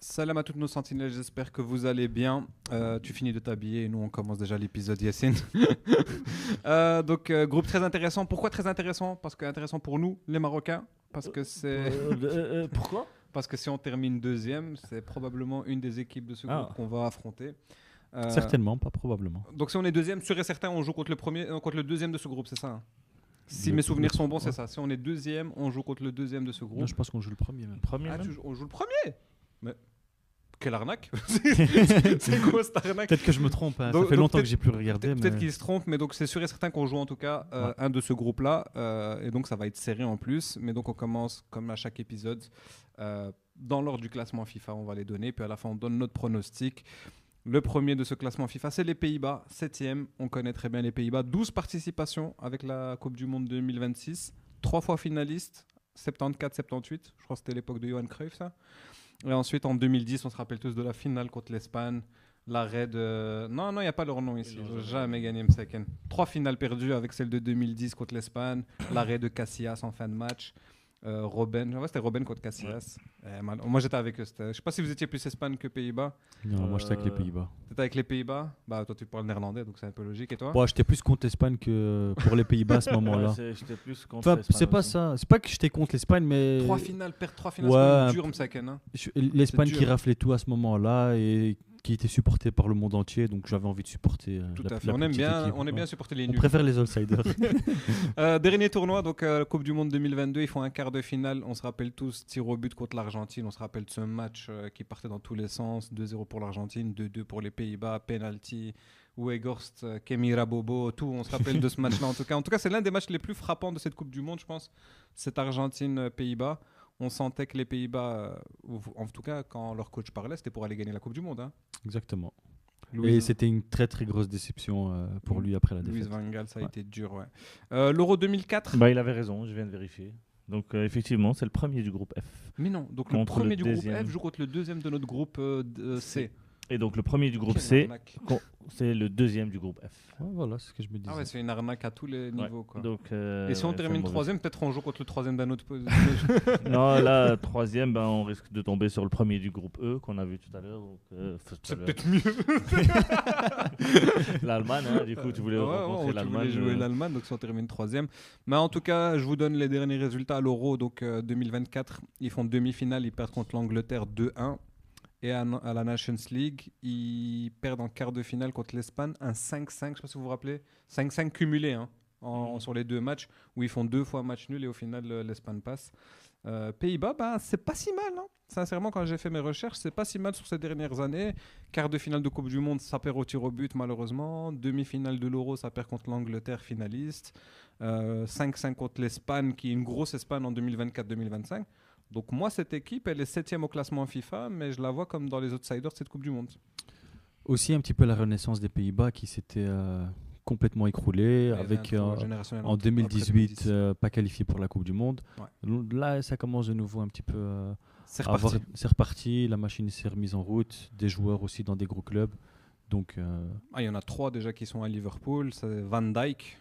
Salam à toutes nos sentinelles, j'espère que vous allez bien. Tu finis de t'habiller et nous on commence déjà l'épisode Yassine. Groupe très intéressant. Pourquoi très intéressant? Parce que intéressant pour nous, les Marocains. Parce que c'est... Pourquoi? Parce que si on termine deuxième, c'est probablement une des équipes de ce groupe qu'on va affronter. Certainement, pas probablement. Donc si on est deuxième, sûr et certain, on joue contre le deuxième de ce groupe, c'est ça hein? Si mes souvenirs sont bons, c'est ça. Si on est deuxième, on joue contre le deuxième de ce groupe. Non, je pense qu'on joue le premier. Même. On joue le premier? Mais quelle arnaque. C'est quoi cette arnaque? Peut-être que je me trompe, hein. Ça fait longtemps que j'ai plus regardé. Peut-être qu'il se trompe, mais donc c'est sûr et certain qu'on joue en tout cas un de ce groupe-là. Et donc ça va être serré en plus. Mais donc on commence comme à chaque épisode. Dans l'ordre du classement FIFA, on va les donner. Puis à la fin, on donne notre pronostic. Le premier de ce classement FIFA, c'est les Pays-Bas, 7e. On connaît très bien les Pays-Bas. 12 participations avec la Coupe du Monde 2026. 3 fois finaliste, 74-78. Je crois que c'était l'époque de Johan Cruyff, ça. Et ensuite, en 2010, on se rappelle tous de la finale contre l'Espagne. L'arrêt de... Non, il n'y a pas leur nom ici. Ils n'ont jamais gagné Mseken. 3 finales perdues avec celle de 2010 contre l'Espagne. L'arrêt de Casillas en fin de match. Robben, c'était Robben contre Casillas. Moi j'étais avec eux. Je ne sais pas si vous étiez plus Espagne que Pays-Bas. Non, moi j'étais avec les Pays-Bas. T'étais avec les Pays-Bas? Bah toi tu parles néerlandais donc c'est un peu logique. Et toi? Bon, j'étais plus contre l'Espagne que pour les Pays-Bas à ce moment-là. J'étais plus contre l'Espagne. C'est pas ça. C'est pas que j'étais contre l'Espagne, mais. 3 finales, c'est dur Msaken. Hein. L'Espagne qui raflait tout à ce moment-là et qui était supportée par le monde entier, donc j'avais envie de supporter. Tout à fait. On aime bien supporter les nuls. On préfère les outsiders. Dernier tournoi, donc Coupe du Monde 2022, ils font un quart de finale. On se rappelle tous, tir au but contre l'Argentine. On se rappelle de ce match qui partait dans tous les sens. 2-0 pour l'Argentine, 2-2 pour les Pays-Bas, penalty, Weghorst, Kemira Bobo, tout. On se rappelle de ce match-là. En tout cas, c'est l'un des matchs les plus frappants de cette Coupe du Monde, je pense. Cette Argentine-Pays-Bas. On sentait que les Pays-Bas, en tout cas, quand leur coach parlait, c'était pour aller gagner la Coupe du Monde. Hein. Exactement. Et c'était une très très grosse déception pour lui après la défaite. Louis Van Gaal, ça a été dur. Ouais. L'Euro 2004. Il avait raison, je viens de vérifier. Donc effectivement, c'est le premier du groupe F. Mais non, donc le premier du groupe F joue contre le deuxième de notre groupe C. Et donc le premier du groupe C, c'est le deuxième du groupe F. Ouais, voilà, c'est ce que je me disais. Ah ouais, c'est une arnaque à tous les niveaux. Quoi. Donc, et si on termine troisième, peut-être on joue contre le troisième d'un autre poste. Non, là, troisième, on risque de tomber sur le premier du groupe E qu'on a vu tout à l'heure. C'est peut-être mieux. L'Allemagne, hein, du coup, tu voulais rencontrer l'Allemagne. Tu voulais jouer l'Allemagne, donc si on termine troisième. Mais en tout cas, je vous donne les derniers résultats à l'Euro. Donc 2024, ils font demi-finale, ils perdent contre l'Angleterre 2-1. Et à la Nations League, ils perdent en quart de finale contre l'Espagne un 5-5, je ne sais pas si vous vous rappelez, 5-5 cumulé sur les deux matchs, où ils font 2 fois match nul et au final l'Espagne passe. Pays-Bas, c'est pas si mal. Hein. Sincèrement, quand j'ai fait mes recherches, c'est pas si mal sur ces dernières années. Quart de finale de Coupe du Monde, ça perd au tir au but malheureusement. Demi-finale de l'Euro, ça perd contre l'Angleterre finaliste. 5-5 contre l'Espagne, qui est une grosse Espagne en 2024-2025. Donc moi, cette équipe, elle est 7e au classement FIFA, mais je la vois comme dans les outsiders de cette Coupe du Monde. Aussi un petit peu la renaissance des Pays-Bas qui s'était complètement écroulée, avec en 2018 pas qualifié pour la Coupe du Monde. Ouais. Là, ça commence de nouveau un petit peu c'est reparti, la machine s'est remise en route, des joueurs aussi dans des gros clubs. Donc, il y en a 3 déjà qui sont à Liverpool, c'est Van Dijk.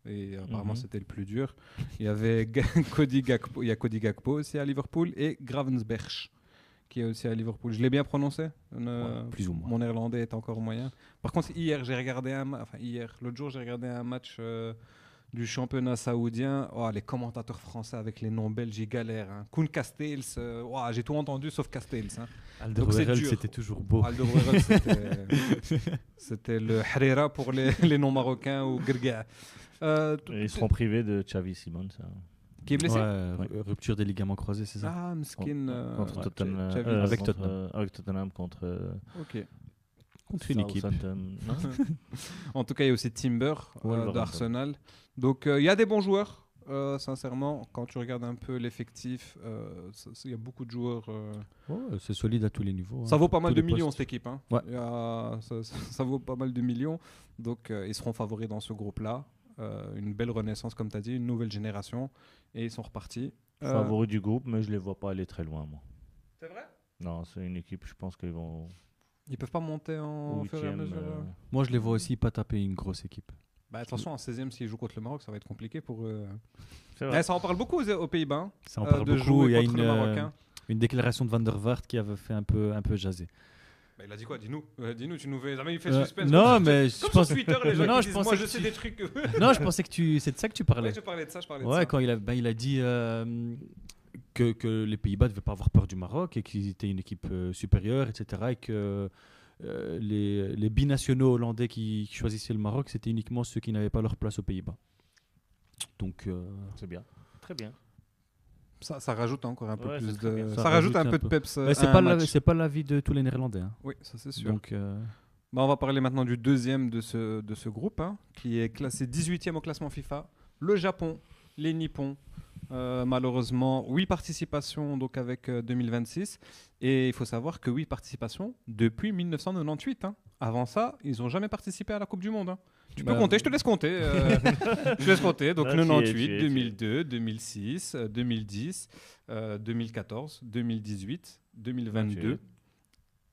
Et apparemment c'était le plus dur. Il y avait Cody Gakpo aussi à Liverpool et Gravenberch qui est aussi à Liverpool. Je l'ai bien prononcé, plus ou moins. Mon néerlandais est encore moyen. Par contre l'autre jour j'ai regardé un match du championnat saoudien. Les commentateurs français avec les noms belges ils galèrent. Hein. Koen Castells, j'ai tout entendu sauf Castells. Hein. Alderweireld c'était toujours beau. Alderweireld c'était le Harira pour les noms marocains ou Grga. Ils seront privés de Xavi Simons. Qui est blessé. Rupture des ligaments croisés, c'est ça? Ah, Mskin. Contre Tottenham. Avec Tottenham contre. Ok. Contre une équipe. En tout cas, il y a aussi Timber d'Arsenal. Donc, il y a des bons joueurs. Sincèrement, quand tu regardes un peu l'effectif, il y a beaucoup de joueurs. C'est solide à tous les niveaux. Ça vaut pas mal de millions cette équipe. Hein. Ouais. Ça vaut pas mal de millions. Donc, ils seront favoris dans ce groupe-là. Une belle renaissance, comme tu as dit, une nouvelle génération. Et ils sont repartis. Favoris du groupe, mais je ne les vois pas aller très loin, moi. C'est vrai? Non, c'est une équipe, je pense qu'ils vont. Ils peuvent pas monter en fur et à mesure. Moi, je les vois aussi pas taper une grosse équipe. Attention, en 16e, s'ils jouent contre le Maroc, ça va être compliqué pour eux. C'est vrai. Ça en parle beaucoup aux Pays-Bas. Ça en parle de beaucoup. Jouer contre le Marocain. Une déclaration de Van der Vaart qui avait fait un peu jaser. Bah, il a dit quoi? Dis-nous, tu nous fais jamais il fait suspense. Non, mais je comme pense sur Twitter, les gens non, qui disent, moi je sais des trucs. Non, je pensais que c'est de ça que tu parlais. Ouais, je parlais de ça. Ouais, quand il a dit que les Pays-Bas ne devaient pas avoir peur du Maroc et qu'ils étaient une équipe supérieure, etc. Et que les binationaux hollandais qui choisissaient le Maroc, c'était uniquement ceux qui n'avaient pas leur place aux Pays-Bas. Donc, c'est bien, très bien. Ça rajoute encore un peu plus de. Ça rajoute un peu de peps. Mais c'est pas l'avis de tous les Néerlandais. Hein. Oui, ça c'est sûr. Donc, on va parler maintenant du deuxième de ce groupe, hein, qui est classé 18e au classement FIFA. Le Japon, les Nippons. Malheureusement, 8 participations donc avec 2026. Et il faut savoir que 8 participations depuis 1998. Hein. Avant ça, ils n'ont jamais participé à la Coupe du Monde. Hein. Tu peux compter, je te laisse compter. Je te laisse compter. Donc 98, 2002, 2006, 2010, 2014, 2018, 2022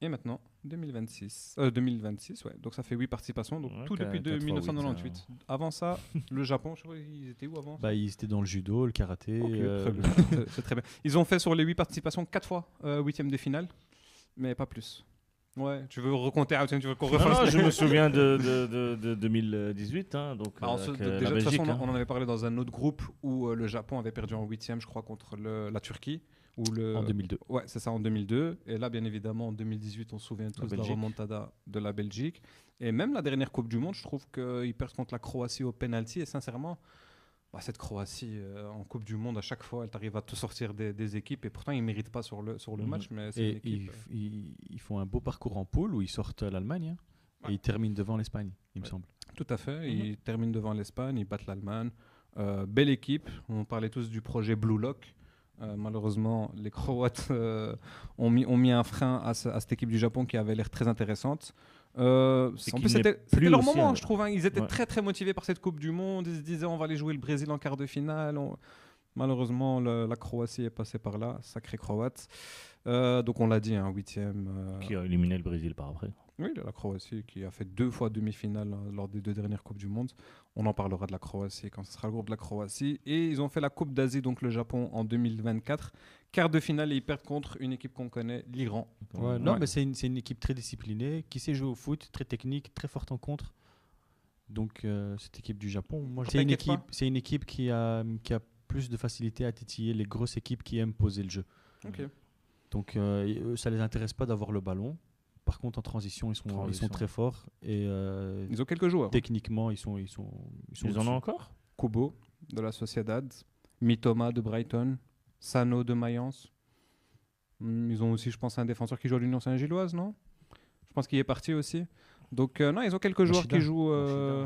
et maintenant 2026. 2026, ouais. Donc ça fait 8 participations, donc tout depuis 1998. 8, Avant ça, le Japon, je sais pas, ils étaient où avant? Ils étaient dans le judo, le karaté. Très bien. C'est très bien. Ils ont fait sur les 8 participations 4 fois 8e de finale, mais pas plus. Ouais, tu veux recompter, tu veux qu'on refasse? Non, je me souviens de 2018. Hein, donc, déjà, de toute façon, on en avait parlé dans un autre groupe où le Japon avait perdu en 8e, je crois, contre la Turquie. En 2002. Ouais, c'est ça, en 2002. Et là, bien évidemment, en 2018, on se souvient tous de la remontada de la Belgique. Et même la dernière Coupe du Monde, je trouve qu'ils perdent contre la Croatie au penalty. Et sincèrement, cette Croatie, en Coupe du Monde, à chaque fois, elle t'arrive à te sortir des équipes. Et pourtant, ils ne méritent pas sur le match. Mais c'est une équipe, ils font un beau parcours en poule où ils sortent l'Allemagne. Hein, et ils terminent devant l'Espagne, il me semble. Tout à fait. Ils terminent devant l'Espagne, ils battent l'Allemagne. Belle équipe. On parlait tous du projet Blue Lock. Malheureusement, les Croates ont mis un frein à cette équipe du Japon qui avait l'air très intéressante. En plus, c'était leur moment, je trouve. Hein. Ils étaient très très motivés par cette Coupe du Monde. Ils se disaient on va aller jouer le Brésil en quart de finale. Malheureusement, la Croatie est passée par là. Sacré Croate. Donc on l'a dit, 8e. Qui a éliminé le Brésil par après. Oui, la Croatie qui a fait 2 fois demi-finale lors des 2 dernières Coupes du Monde. On en parlera de la Croatie quand ce sera le groupe de la Croatie. Et ils ont fait la Coupe d'Asie, donc le Japon, en 2024. Quart de finale et ils perdent contre une équipe qu'on connaît, l'Iran. Mais c'est une équipe très disciplinée, qui sait jouer au foot, très technique, très forte en contre. Donc cette équipe du Japon, c'est une équipe qui a plus de facilité à titiller les grosses équipes qui aiment poser le jeu. Okay. Donc ça les intéresse pas d'avoir le ballon. Par contre, en transition, ils sont très forts. Et, ils ont quelques joueurs. Techniquement, ils en ont encore. Kubo de la Sociedad, Mitoma de Brighton, Sano de Mayence. Ils ont aussi, je pense, un défenseur qui joue à l'Union Saint-Gilloise, non? Je pense qu'il est parti aussi. Donc, non, ils ont quelques joueurs qui jouent.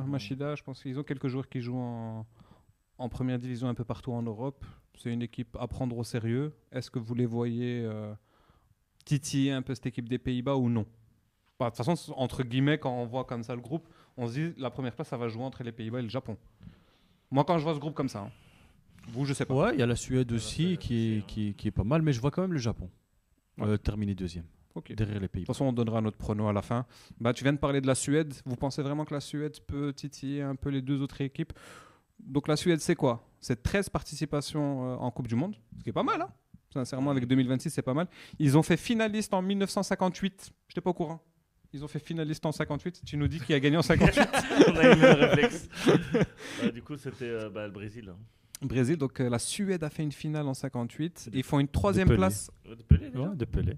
Machida, je pense qu'ils ont quelques joueurs qui jouent en première division un peu partout en Europe. C'est une équipe à prendre au sérieux. Est-ce que vous les voyez titiller un peu cette équipe des Pays-Bas ou non? De toute façon, entre guillemets, quand on voit comme ça le groupe, on se dit la première place, ça va jouer entre les Pays-Bas et le Japon. Moi, quand je vois ce groupe comme ça, vous, je sais pas. Ouais, il y a la Suède aussi qui est pas mal, mais je vois quand même le Japon terminer deuxième. Derrière les Pays-Bas. De toute façon, on donnera notre prono à la fin. Tu viens de parler de la Suède. Vous pensez vraiment que la Suède peut titiller un peu les 2 autres équipes? Donc la Suède, c'est quoi? C'est 13 participations en Coupe du Monde, ce qui est pas mal, hein. Sincèrement, avec 2026, c'est pas mal. Ils ont fait finaliste en 1958. Je n'étais pas au courant. Ils ont fait finaliste en 58. Tu nous dis qui a gagné en 58? On a eu le réflexe. Du coup, c'était le Brésil. Brésil, donc la Suède a fait une finale en 58. Ils font une 3e place. De Pelé.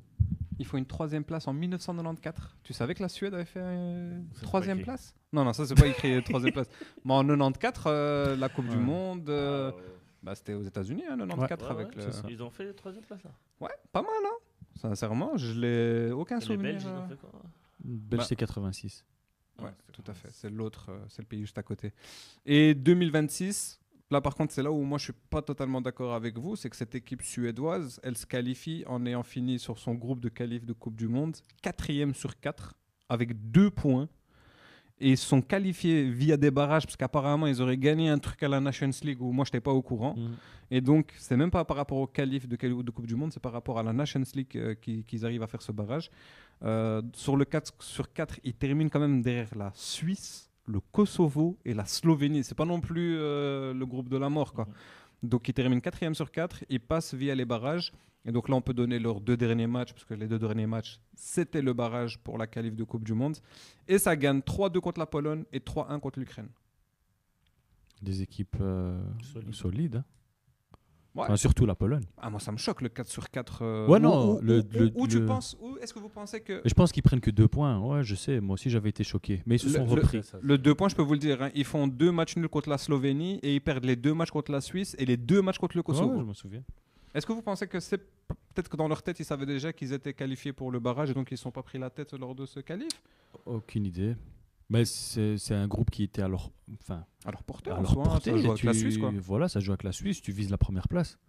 Ils font une 3e place en 1994. Tu savais que la Suède avait fait 3e place? Non, ça c'est pas écrit 3e place. Mais en 94, la Coupe du Monde, c'était aux États-Unis, 94 avec Ils ont fait 3e place là. Ouais, pas mal, hein. Sincèrement, je l'ai aucun souvenir. Les Belges, ils ont fait quoi? Belge, c'est 86. Ouais, tout à fait. C'est l'autre, c'est le pays juste à côté. Et 2026. Là, par contre, c'est là où moi, je ne suis pas totalement d'accord avec vous. C'est que cette équipe suédoise, elle se qualifie en ayant fini sur son groupe de qualif de Coupe du Monde, 4e sur 4, avec 2 points. Et ils sont qualifiés via des barrages, parce qu'apparemment, ils auraient gagné un truc à la Nations League où moi, je n'étais pas au courant. Et donc, ce n'est même pas par rapport au qualif de Coupe du Monde, c'est par rapport à la Nations League qu'ils arrivent à faire ce barrage. Sur le 4 sur 4, ils terminent quand même derrière la Suisse, le Kosovo et la Slovénie. C'est pas non plus le groupe de la mort, quoi. Donc ils terminent 4e sur 4, ils passent via les barrages Et donc là, on peut donner leurs 2 derniers matchs, parce que les 2 derniers matchs, c'était le barrage pour la qualif de Coupe du Monde. Et ça gagne 3-2 contre la Pologne et 3-1 contre l'Ukraine. Des équipes solides. Hein. Ouais. Enfin, surtout la Pologne. Ah, moi, ça me choque, le 4/4. Tu penses, où est-ce que vous pensez que... Je pense qu'ils prennent que 2 points. Ouais, je sais. Moi aussi, j'avais été choqué. Mais ils se sont repris. Le 2 points, je peux vous le dire. Hein, ils font 2 matchs nuls contre la Slovénie et ils perdent les 2 matchs contre la Suisse et les 2 matchs contre le Kosovo. Ouais, je me souviens. Est-ce que vous pensez que c'est... Peut-être que dans leur tête, ils savaient déjà qu'ils étaient qualifiés pour le barrage et donc ils ne se sont pas pris la tête lors de ce qualif? Aucune idée. Mais c'est un groupe qui était à leur portée. Ça joue avec la Suisse, quoi. Voilà, ça joue avec la Suisse. Tu vises la première place.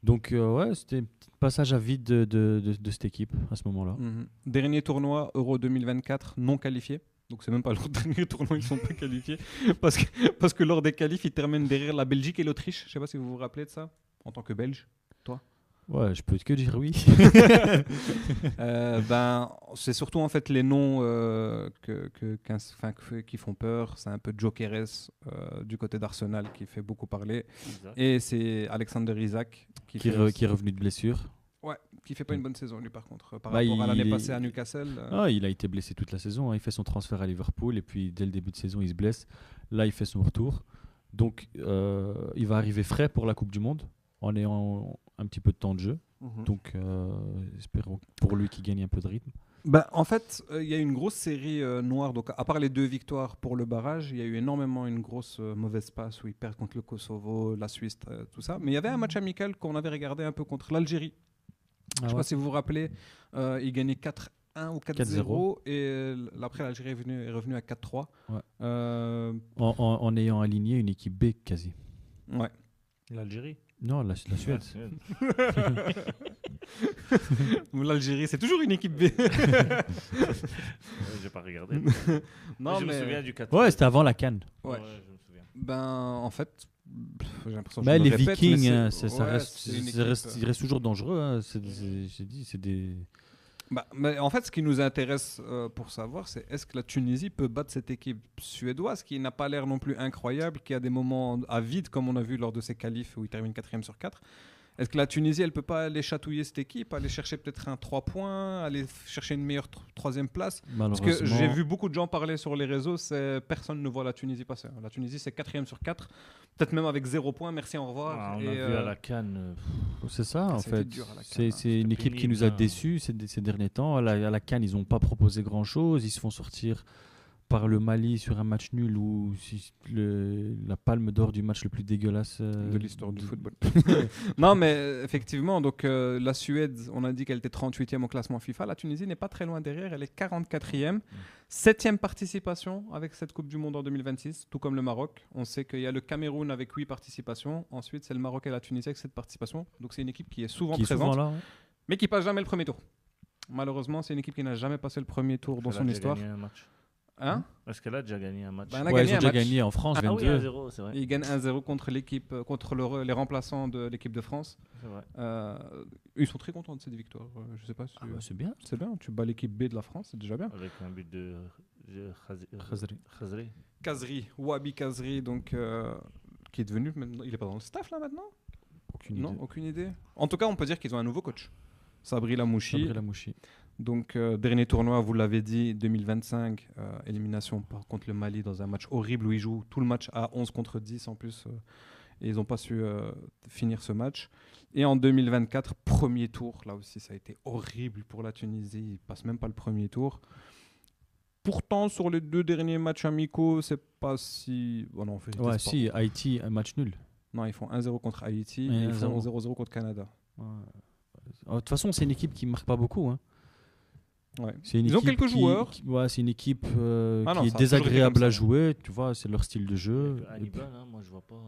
Donc, ouais, c'était un petit passage à vide de cette équipe à ce moment-là. Dernier tournoi Euro 2024 non qualifié. Donc, c'est même pas leur dernier tournoi, ils ne sont pas qualifiés. Parce que lors des qualifs, ils terminent derrière la Belgique et l'Autriche. Je ne sais pas si vous vous rappelez de ça, en tant que Belge, toi. Ouais, je peux que dire oui. C'est surtout en fait les noms qui font peur. C'est un peu Jokeres du côté d'Arsenal qui fait beaucoup parler. Exact. Et c'est Alexander Isak qui est revenu de blessure. Ouais, qui fait pas une bonne saison lui par contre. Par rapport à l'année passée à Newcastle. Il a été blessé toute la saison. Hein. Il fait son transfert à Liverpool et puis dès le début de saison il se blesse. Là il fait son retour. Donc il va arriver frais pour la Coupe du Monde en ayant un petit peu de temps de jeu. Donc, espérons pour lui qu'il gagne un peu de rythme. En fait, il y a une grosse série noire. Donc, à part les 2 victoires pour le barrage, il y a eu énormément une grosse mauvaise passe où ils perdent contre le Kosovo, la Suisse, tout ça. Mais il y avait un match amical qu'on avait regardé un peu contre l'Algérie. Je ne sais pas si vous vous rappelez, ils gagnaient 4-1 ou 4-0. Et après, l'Algérie est revenue à 4-3. Ouais. En ayant aligné une équipe B quasi. Ouais. L'Algérie? Non, la Suède. L'Algérie, c'est toujours une équipe B. J'ai pas regardé. Non, je me souviens du 4. Ouais, c'était avant la CAN. Ouais. Je me souviens. En fait, j'ai l'impression que les répète, Vikings, ils restent toujours dangereux. Hein. C'est des... mais en fait, ce qui nous intéresse pour savoir, c'est est-ce que la Tunisie peut battre cette équipe suédoise qui n'a pas l'air non plus incroyable, qui a des moments à vide, comme on a vu lors de ses qualifs où il termine 4e sur 4. Est-ce que la Tunisie, elle peut pas aller chatouiller cette équipe, aller chercher peut-être un 3 points, aller chercher une meilleure 3e place? Parce que j'ai vu beaucoup de gens parler sur les réseaux, personne ne voit la Tunisie passer. La Tunisie, c'est 4e sur 4, peut-être même avec 0 points, merci, au revoir. On a vu à la CAN. C'est ça, en fait. C'est une équipe qui nous a déçus ces derniers temps. À la CAN, ils n'ont pas proposé grand-chose. Ils se font sortir par le Mali sur un match nul où la palme d'or du match le plus dégueulasse de l'histoire du football. Non, mais effectivement, donc la Suède, on a dit qu'elle était 38e au classement FIFA. La Tunisie n'est pas très loin derrière, elle est 44e. 7e participation avec cette Coupe du Monde en 2026, tout comme le Maroc. On sait qu'il y a le Cameroun avec 8 participations. Ensuite, c'est le Maroc et la Tunisie avec 7 participations. Donc c'est une équipe qui est souvent présente, là, ouais. Mais qui passe jamais le premier tour. Malheureusement, c'est une équipe qui n'a jamais passé le premier tour dans son histoire. Hein? Est-ce qu'elle a déjà gagné un match? Ils ont déjà gagné en France 22. Oui, 1-0, c'est vrai. Ils gagnent 1-0 contre l'équipe, les remplaçants de l'équipe de France. C'est vrai. Ils sont très contents de cette victoire. Je sais pas si c'est bien. C'est bien. Tu bats l'équipe B de la France, c'est déjà bien. Avec un but de Khazri. Kazri, Wabi Kazri, donc qui est devenu maintenant. Il est pas dans le staff là maintenant? Aucune idée. En tout cas, on peut dire qu'ils ont un nouveau coach. Sabri Lamouchi. Donc, dernier tournoi, vous l'avez dit, 2025, élimination contre le Mali dans un match horrible où ils jouent tout le match à 11 contre 10 en plus. Et ils n'ont pas su finir ce match. Et en 2024, premier tour. Là aussi, ça a été horrible pour la Tunisie. Ils ne passent même pas le premier tour. Pourtant, sur les 2 derniers matchs amicaux, c'est pas si... Bon, non, si, Haïti, un match nul. Non, ils font 1-0 contre Haïti et ils font 0-0 contre Canada. De toute façon, c'est une équipe qui ne marque pas beaucoup. Hein. Ouais. Ils ont quelques joueurs. C'est une équipe qui est désagréable à jouer. Tu vois, c'est leur style de jeu. Hannibal, moi je vois pas.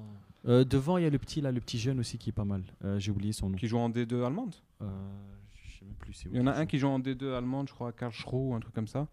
Devant, il y a le petit jeune aussi qui est pas mal. J'ai oublié son nom. Qui joue en D2 allemande. Je sais même plus. Il y en a un qui joue en D2 allemande, je crois, Karlsruhe ou un truc comme ça.